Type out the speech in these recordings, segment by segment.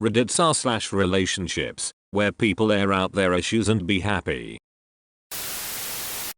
Reddits r/ relationships, where people air out their issues and be happy.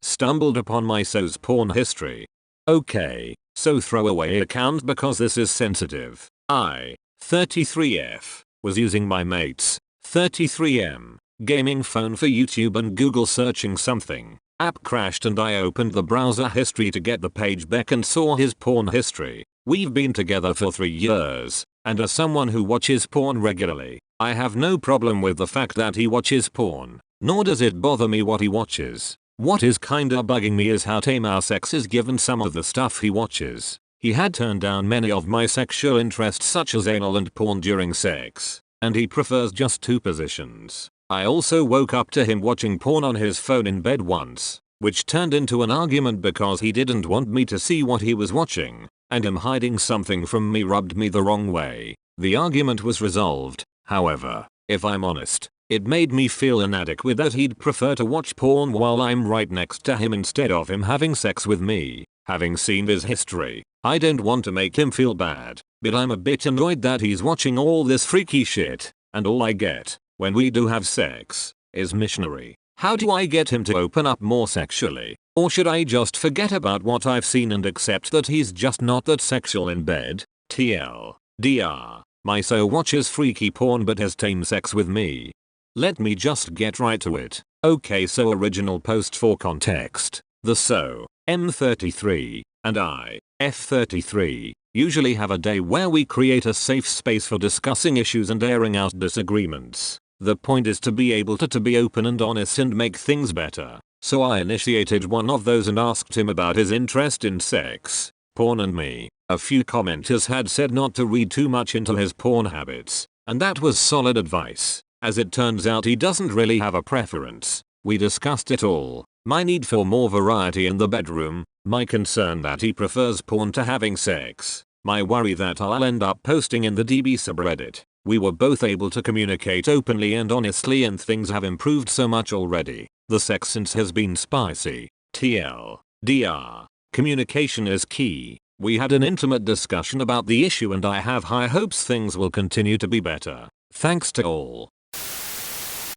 Stumbled upon my so's porn history. Okay, so throwaway account because this is sensitive. I, 33F, was using my mate's 33M gaming phone for YouTube and Google searching something. App crashed and I opened the browser history to get the page back and saw his porn history. We've been together for 3 years, and as someone who watches porn regularly, I have no problem with the fact that he watches porn, nor does it bother me what he watches. What is kinda bugging me is how tame our sex is given some of the stuff he watches. He had turned down many of my sexual interests such as anal and porn during sex, and he prefers just 2 positions. I also woke up to him watching porn on his phone in bed once, which turned into an argument because he didn't want me to see what he was watching, and him hiding something from me rubbed me the wrong way. The argument was resolved, however. If I'm honest, it made me feel inadequate that he'd prefer to watch porn while I'm right next to him instead of him having sex with me. Having seen his history, I don't want to make him feel bad, but I'm a bit annoyed that he's watching all this freaky shit, and all I get, when we do have sex, is missionary. How do I get him to open up more sexually? Or should I just forget about what I've seen and accept that he's just not that sexual in bed? TLDR. My so watches freaky porn but has tame sex with me. Let me just get right to it. Okay, so original post for context. The so, M33, and I, F33, usually have a day where we create a safe space for discussing issues and airing out disagreements. The point is to be able to be open and honest and make things better. So I initiated one of those and asked him about his interest in sex, porn and me. A few commenters had said not to read too much into his porn habits, and that was solid advice. As it turns out he doesn't really have a preference. We discussed it all. My need for more variety in the bedroom, my concern that he prefers porn to having sex, my worry that I'll end up posting in the DB subreddit. We were both able to communicate openly and honestly and things have improved so much already. The sex since has been spicy. TLDR. Communication is key. We had an intimate discussion about the issue and I have high hopes things will continue to be better. Thanks to all.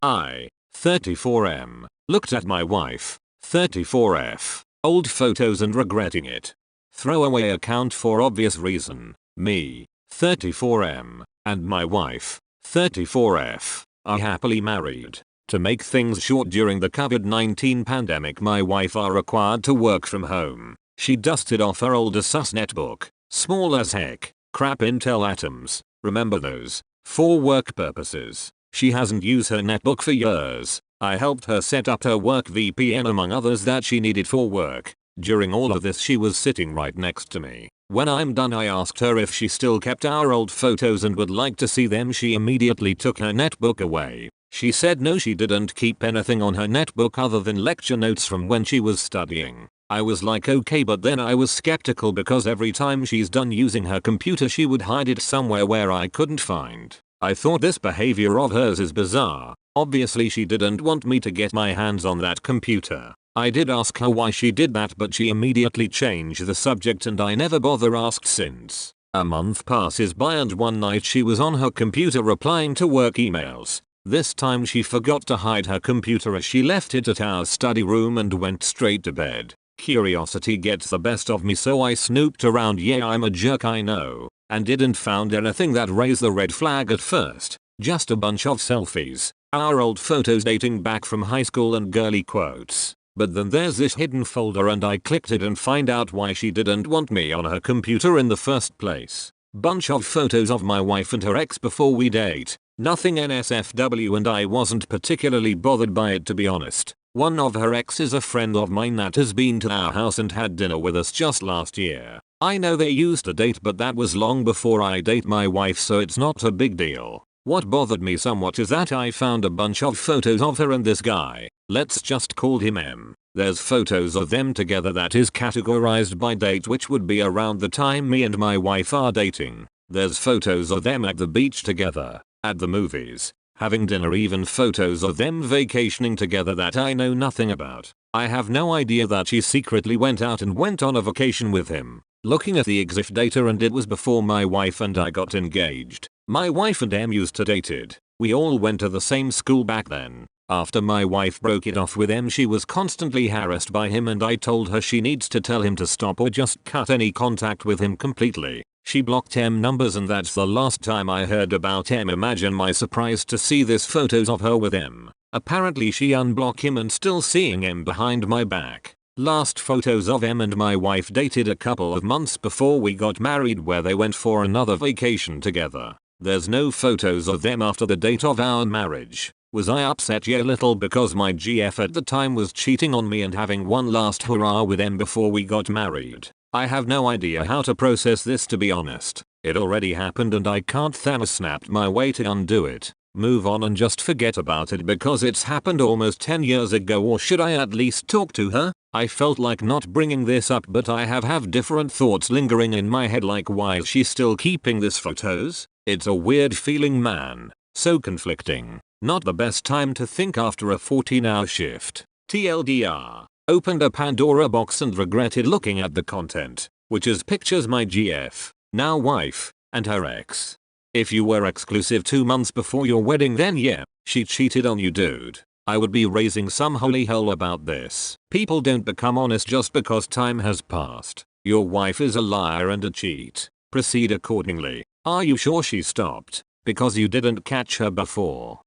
I, 34M, looked at my wife, 34F, old photos and regretting it. Throwaway account for obvious reason. Me, 34M, and my wife, 34F, are happily married. To make things short, during the COVID-19 pandemic my wife are required to work from home. She dusted off her old Asus netbook, small as heck, crap Intel Atoms, remember those, for work purposes. She hasn't used her netbook for years. I helped her set up her work VPN among others that she needed for work. During all of this she was sitting right next to me. When I'm done I asked her if she still kept our old photos and would like to see them. She immediately took her netbook away. She said no, she didn't keep anything on her netbook other than lecture notes from when she was studying. I was like okay, but then I was skeptical because every time she's done using her computer she would hide it somewhere where I couldn't find. I thought this behavior of hers is bizarre. Obviously she didn't want me to get my hands on that computer. I did ask her why she did that but she immediately changed the subject and I never bother asked since. A month passes by and one night she was on her computer replying to work emails. This time she forgot to hide her computer as she left it at our study room and went straight to bed. Curiosity gets the best of me so I snooped around, yeah I'm a jerk I know, and didn't found anything that raised the red flag at first. Just a bunch of selfies, our old photos dating back from high school and girly quotes. But then there's this hidden folder and I clicked it and find out why she didn't want me on her computer in the first place. Bunch of photos of my wife and her ex before we date. Nothing NSFW and I wasn't particularly bothered by it to be honest. One of her ex is a friend of mine that has been to our house and had dinner with us just last year. I know they used to date but that was long before I date my wife so it's not a big deal. What bothered me somewhat is that I found a bunch of photos of her and this guy. Let's just call him M. There's photos of them together that is categorized by date, which would be around the time me and my wife are dating. There's photos of them at the beach together, at the movies, having dinner, even photos of them vacationing together that I know nothing about. I have no idea that she secretly went out and went on a vacation with him. Looking at the EXIF data and it was before my wife and I got engaged. My wife and M used to dated. We all went to the same school back then. After my wife broke it off with M, she was constantly harassed by him, and I told her she needs to tell him to stop or just cut any contact with him completely. She blocked M numbers, and that's the last time I heard about M. Imagine my surprise to see this photos of her with M. Apparently she unblocked him and still seeing M behind my back. Last photos of M and my wife dated a couple of months before we got married, where they went for another vacation together. There's no photos of them after the date of our marriage. Was I upset? Yeah, little, because my GF at the time was cheating on me and having one last hurrah with M before we got married. I have no idea how to process this, to be honest. It already happened and I can't Thanos snapped my way to undo it. Move on and just forget about it because it's happened almost 10 years ago. Or should I at least talk to her? I felt like not bringing this up, but I have different thoughts lingering in my head, like why is she still keeping this photos? It's a weird feeling, man. So conflicting. Not the best time to think after a 14-hour shift. TLDR. Opened a Pandora box and regretted looking at the content, which is pictures my GF, now wife, and her ex. If you were exclusive 2 months before your wedding, then yeah, she cheated on you, dude. I would be raising some holy hell about this. People don't become honest just because time has passed. Your wife is a liar and a cheat. Proceed accordingly. Are you sure she stopped? Because you didn't catch her before.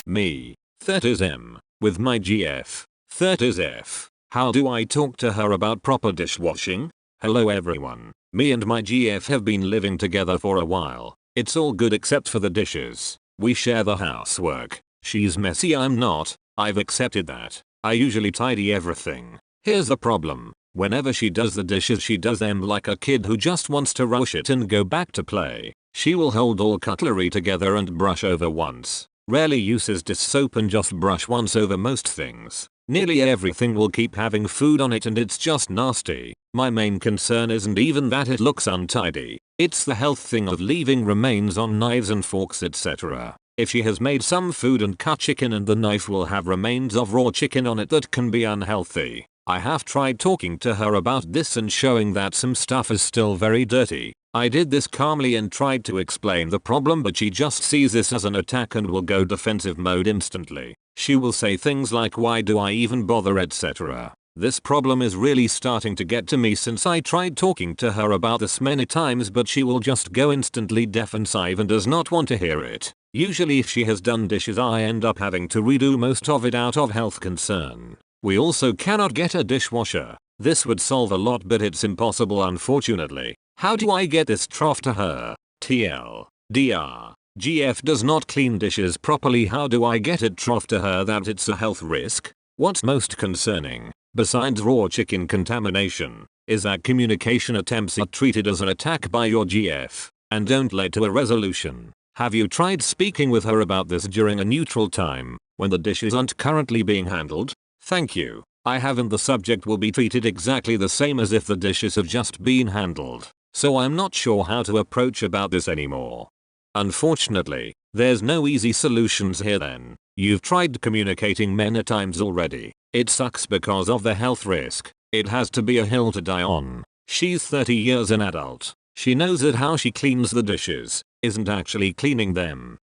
Me. 30s M. With my GF. 30s F. How do I talk to her about proper dishwashing? Hello everyone. Me and my GF have been living together for a while. It's all good except for the dishes. We share the housework. She's messy, I'm not. I've accepted that. I usually tidy everything. Here's the problem. Whenever she does the dishes, she does them like a kid who just wants to rush it and go back to play. She will hold all cutlery together and brush over once. Rarely uses dish soap and just brush once over most things. Nearly everything will keep having food on it and it's just nasty. My main concern isn't even that it looks untidy. It's the health thing of leaving remains on knives and forks, etc. If she has made some food and cut chicken and the knife will have remains of raw chicken on it, that can be unhealthy. I have tried talking to her about this and showing that some stuff is still very dirty. I did this calmly and tried to explain the problem, but she just sees this as an attack and will go defensive mode instantly. She will say things like, why do I even bother, etc. This problem is really starting to get to me since I tried talking to her about this many times, but she will just go instantly defensive and does not want to hear it. Usually if she has done dishes, I end up having to redo most of it out of health concern. We also cannot get a dishwasher. This would solve a lot, but it's impossible unfortunately. How do I get this trough to her? TL. DR. GF does not clean dishes properly. How do I get it trough to her that it's a health risk? What's most concerning, besides raw chicken contamination, is that communication attempts are treated as an attack by your GF and don't lead to a resolution. Have you tried speaking with her about this during a neutral time when the dishes aren't currently being handled? Thank you. I haven't. The subject will be treated exactly the same as if the dishes have just been handled. So I'm not sure how to approach about this anymore. Unfortunately, there's no easy solutions here then. You've tried communicating many times already. It sucks because of the health risk. It has to be a hill to die on. She's 30 years an adult. She knows that how she cleans the dishes isn't actually cleaning them.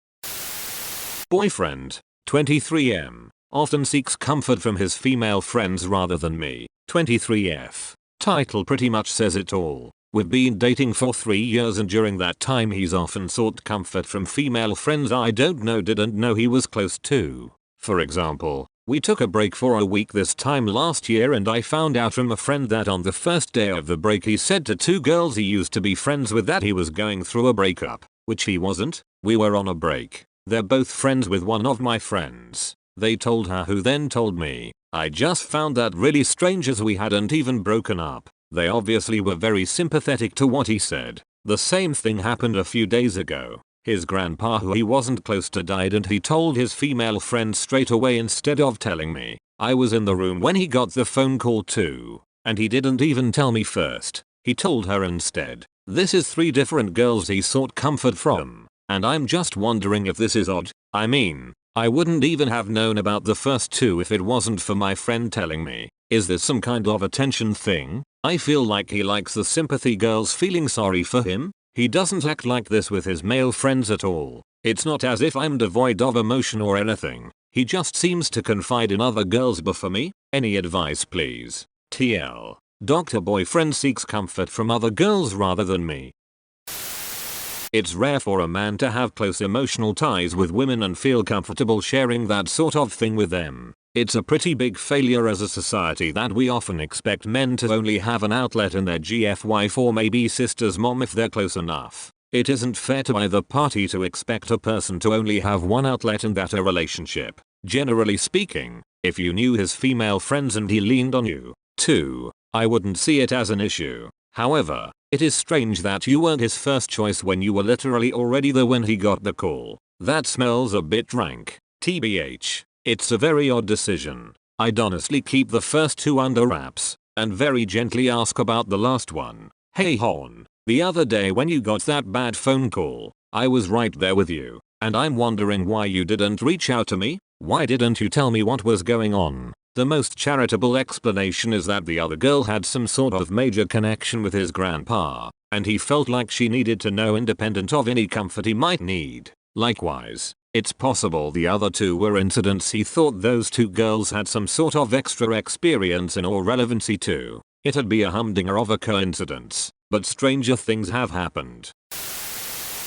Boyfriend. 23M. Often seeks comfort from his female friends rather than me. 23F. Title pretty much says it all. We've been dating for 3 years and during that time he's often sought comfort from female friends I didn't know he was close to. For example, we took a break for a week this time last year and I found out from a friend that on the first day of the break he said to 2 girls he used to be friends with that he was going through a breakup, which he wasn't. We were on a break. They're both friends with one of my friends. They told her, who then told me. I just found that really strange as we hadn't even broken up. They obviously were very sympathetic to what he said. The same thing happened a few days ago. His grandpa, who he wasn't close to, died and he told his female friend straight away instead of telling me. I was in the room when he got the phone call too. And he didn't even tell me first. He told her instead. This is 3 different girls he sought comfort from. And I'm just wondering if this is odd. I mean, I wouldn't even have known about the first 2 if it wasn't for my friend telling me. Is this some kind of attention thing? I feel like he likes the sympathy girls feeling sorry for him. He doesn't act like this with his male friends at all. It's not as if I'm devoid of emotion or anything. He just seems to confide in other girls, but for me, any advice please? TL. Doctor boyfriend seeks comfort from other girls rather than me. It's rare for a man to have close emotional ties with women and feel comfortable sharing that sort of thing with them. It's a pretty big failure as a society that we often expect men to only have an outlet in their GF wife or maybe sister's mom if they're close enough. It isn't fair to either party to expect a person to only have one outlet and that a relationship. Generally speaking, if you knew his female friends and he leaned on you, too, I wouldn't see it as an issue. However, it is strange that you weren't his first choice when you were literally already there when he got the call. That smells a bit rank. TBH. It's a very odd decision. I'd honestly keep the first two under wraps, and very gently ask about the last one. Hey hon, the other day when you got that bad phone call, I was right there with you, and I'm wondering why you didn't reach out to me? Why didn't you tell me what was going on? The most charitable explanation is that the other girl had some sort of major connection with his grandpa, and he felt like she needed to know independent of any comfort he might need. Likewise, it's possible the other two were incidents he thought those two girls had some sort of extra experience in or relevancy to. It'd be a humdinger of a coincidence, but stranger things have happened.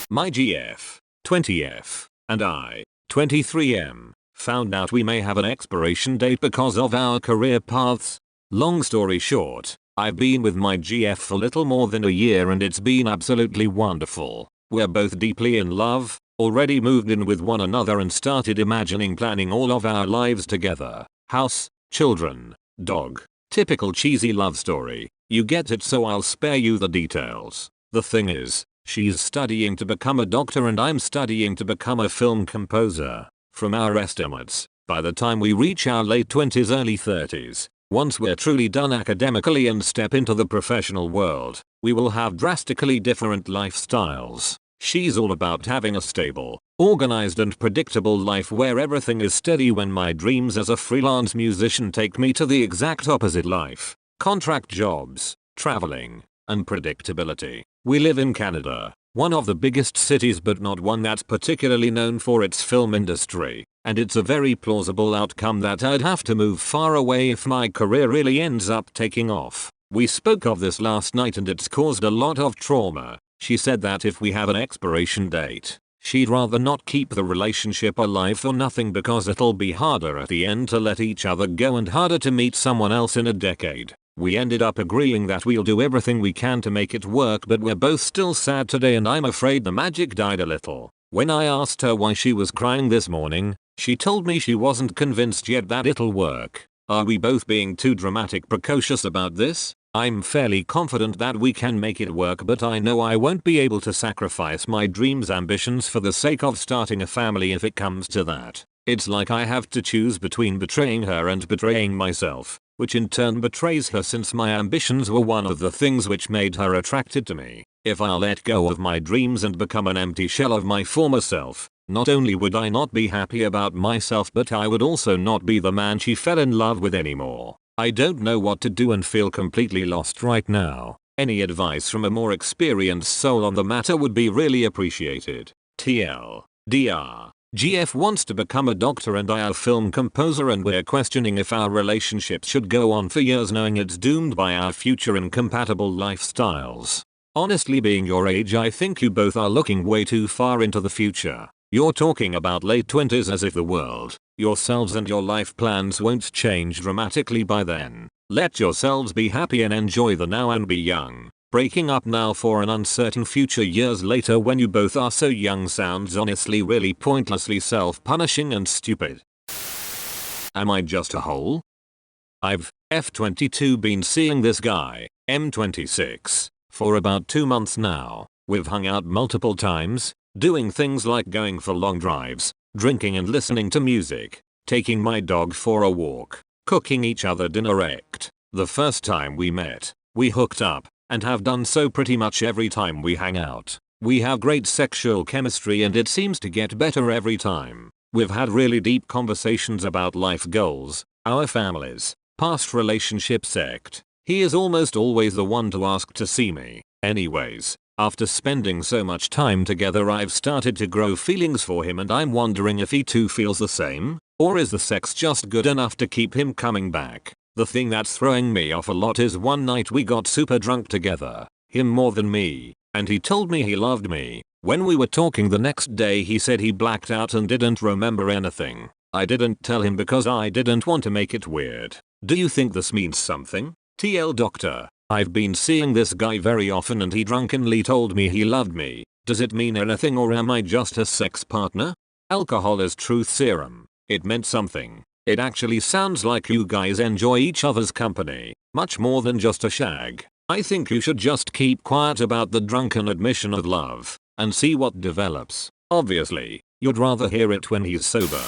My GF, 20F, and I, 23M, found out we may have an expiration date because of our career paths. Long story short, I've been with my GF for little more than a year and it's been absolutely wonderful. We're both deeply in love, already moved in with one another and started imagining planning all of our lives together. House, children, dog. Typical cheesy love story. You get it, so I'll spare you the details. The thing is, she's studying to become a doctor and I'm studying to become a film composer. From our estimates, by the time we reach our late 20s early 30s, once we're truly done academically and step into the professional world, we will have drastically different lifestyles. She's all about having a stable, organized and predictable life where everything is steady, when my dreams as a freelance musician take me to the exact opposite life. Contract jobs, traveling, and predictability. We live in Canada, one of the biggest cities but not one that's particularly known for its film industry, and it's a very plausible outcome that I'd have to move far away if my career really ends up taking off. We spoke of this last night and it's caused a lot of trauma. She said that if we have an expiration date, she'd rather not keep the relationship alive for nothing because it'll be harder at the end to let each other go and harder to meet someone else in a decade. We ended up agreeing that we'll do everything we can to make it work, but we're both still sad today and I'm afraid the magic died a little. When I asked her why she was crying this morning, she told me she wasn't convinced yet that it'll work. Are we both being too dramatic precocious about this? I'm fairly confident that we can make it work, but I know I won't be able to sacrifice my dreams ambitions for the sake of starting a family if it comes to that. It's like I have to choose between betraying her and betraying myself, which in turn betrays her since my ambitions were one of the things which made her attracted to me. If I let go of my dreams and become an empty shell of my former self, not only would I not be happy about myself, but I would also not be the man she fell in love with anymore. I don't know what to do and feel completely lost right now. Any advice from a more experienced soul on the matter would be really appreciated. TL. DR. GF wants to become a doctor and I a film composer, and we're questioning if our relationship should go on for years knowing it's doomed by our future incompatible lifestyles. Honestly, being your age, I think you both are looking way too far into the future. You're talking about late 20s as if the world, yourselves and your life plans won't change dramatically by then. Let yourselves be happy and enjoy the now and be young. Breaking up now for an uncertain future years later when you both are so young sounds honestly really pointlessly self-punishing and stupid. Am I just a hole? I've, F22, been seeing this guy, M26, for about 2 months now. We've hung out multiple times, doing things like going for long drives, drinking and listening to music, taking my dog for a walk, cooking each other dinner. The first time we met, we hooked up, and have done so pretty much every time we hang out. We have great sexual chemistry and it seems to get better every time. We've had really deep conversations about life goals, our families, past relationships. He is almost always the one to ask to see me. Anyways, After spending so much time together, I've started to grow feelings for him, and I'm wondering if he too feels the same, or is the sex just good enough to keep him coming back. The thing that's throwing me off a lot is one night we got super drunk together, him more than me, and he told me he loved me. When we were talking the next day, he said he blacked out and didn't remember anything. I didn't tell him because I didn't want to make it weird. Do you think this means something? TL Doctor, I've been seeing this guy very often and he drunkenly told me he loved me. Does it mean anything, or am I just a sex partner? Alcohol is truth serum. It meant something. It actually sounds like you guys enjoy each other's company, much more than just a shag. I think you should just keep quiet about the drunken admission of love, and see what develops. Obviously, you'd rather hear it when he's sober.